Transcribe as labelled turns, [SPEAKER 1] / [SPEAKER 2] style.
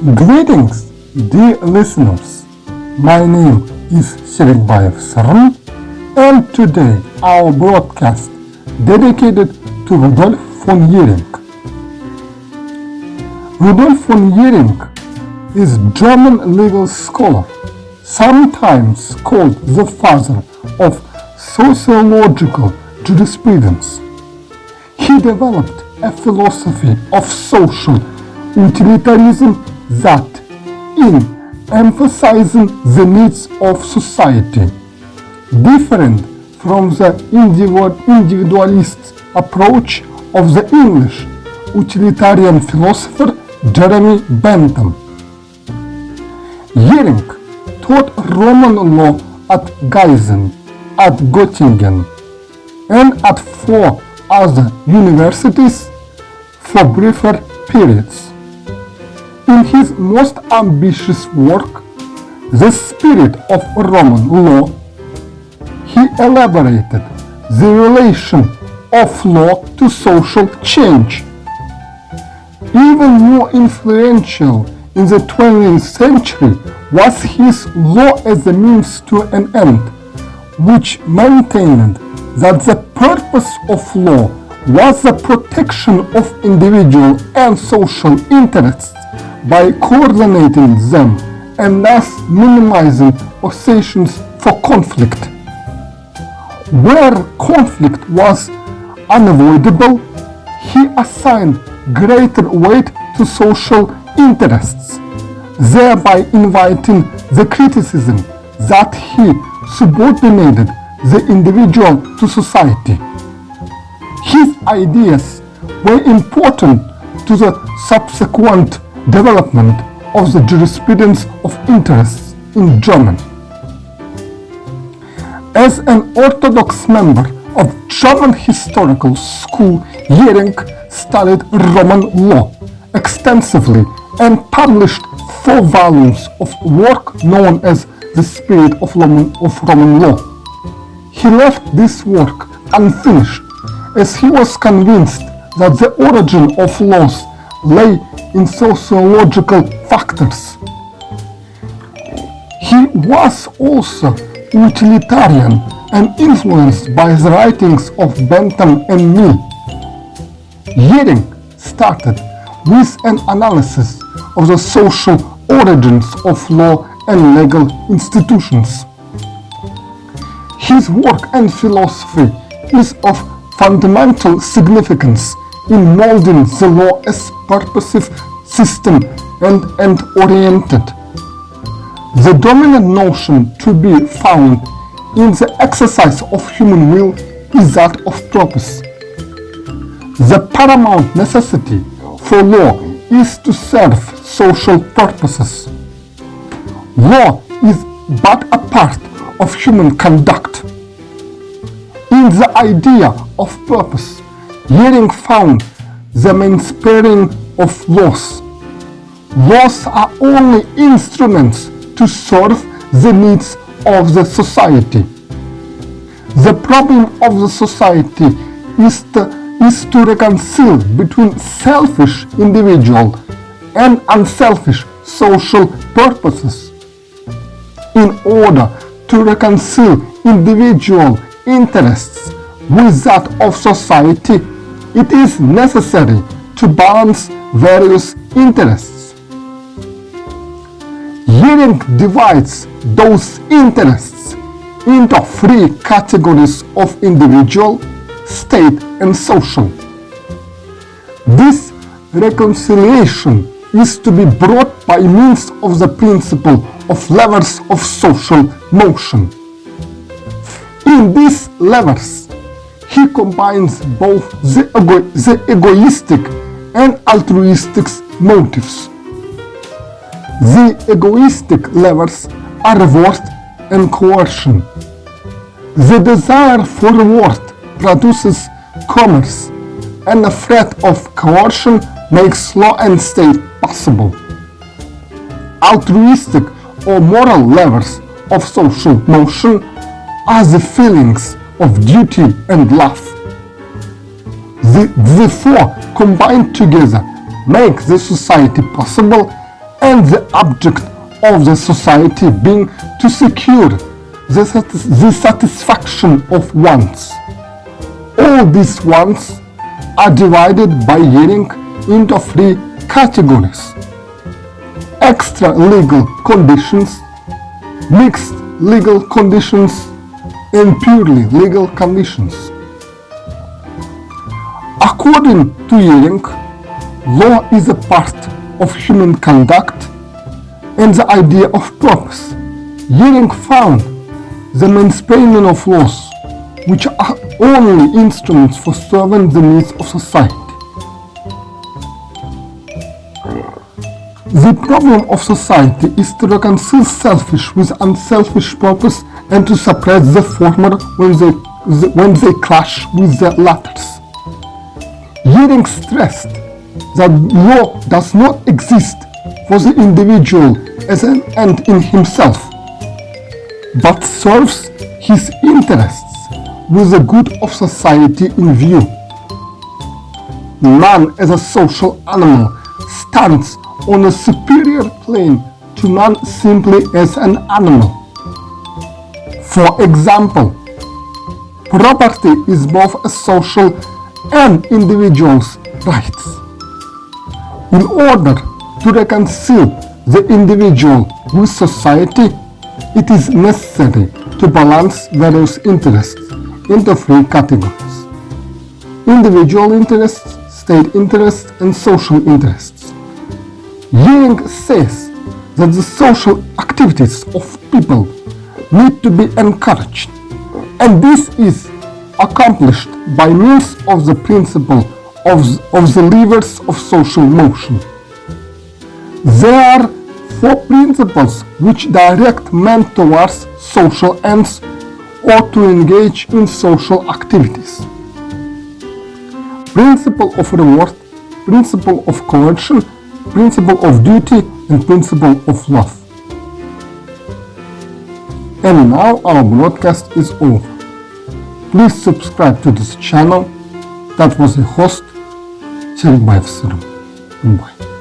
[SPEAKER 1] Greetings, dear listeners. My name is Serikbayev Syrym, and today our broadcast dedicated to Rudolf von Jhering. Rudolf von Jhering is German legal scholar, sometimes called the father of sociological jurisprudence. He developed a philosophy of social utilitarianism that, in emphasizing the needs of society, different from the individualist approach of the English utilitarian philosopher Jeremy Bentham. Jhering taught Roman law at Gießen, at Göttingen, and at 4 other universities for briefer periods. In his most ambitious work, The Spirit of Roman Law, he elaborated the relation of law to social change. Even more influential in the 20th century was his Law as a Means to an End, which maintained that the purpose of law was the protection of individual and social interests by coordinating them and thus minimizing occasions for conflict. Where conflict was unavoidable, he assigned greater weight to social interests, thereby inviting the criticism that he subordinated the individual to society. His ideas were important to the subsequent development of the jurisprudence of interests in Germany. As an Orthodox member of German historical school, Jhering studied Roman law extensively and published 4 volumes of work known as The Spirit of Roman Law. He left this work unfinished as he was convinced that the origin of laws lay in sociological factors. He was also utilitarian and influenced by the writings of Bentham and Mill. Jhering started with an analysis of the social origins of law and legal institutions. His work and philosophy is of fundamental significance in molding the law as purposive system and end-oriented. The dominant notion to be found in the exercise of human will is that of purpose. The paramount necessity for law is to serve social purposes. Law is but a part of human conduct. In the idea of purpose, Jhering found the mainspring of laws. Laws are only instruments to serve the needs of the society. The problem of the society is to reconcile between selfish individual and unselfish social purposes. In order to reconcile individual interests with that of society, it is necessary to balance various interests. Jhering divides those interests into 3 categories of individual, state, and social. This reconciliation is to be brought by means of the principle of levers of social motion. In these levers, he combines both the egoistic and altruistic motives. The egoistic levers are reward and coercion. The desire for reward produces commerce, and the threat of coercion makes law and state possible. Altruistic or moral levers of social motion are the feelings of duty and love. The 4 combined together make the society possible and the object of the society being to secure the satisfaction of wants. All these wants are divided by Jhering into three categories: extra-legal conditions, mixed legal conditions, and purely legal conditions. According to Jhering, law is a part of human conduct and the idea of purpose. Jhering found the maintaining of laws, which are only instruments for serving the needs of society. The problem of society is to reconcile selfish with unselfish purpose and to suppress the former when they clash with the latter. Jhering stressed that law does not exist for the individual as an end in himself, but serves his interests with the good of society in view. Man as a social animal stands on a superior plane to man simply as an animal. For example, property is both a social and individual's rights. In order to reconcile the individual with society, it is necessary to balance various interests into three categories: individual interests, state interests, and social interests. Jhering says that the social activities of people need to be encouraged, and this is accomplished by means of the principle of the levers of social motion. There are four principles which direct men towards social ends or to engage in social activities: principle of reward, principle of coercion, principle of duty, and principle of love. And now our broadcast is over. Please subscribe to this channel. That was the host, Serikbayev Syrym. Goodbye.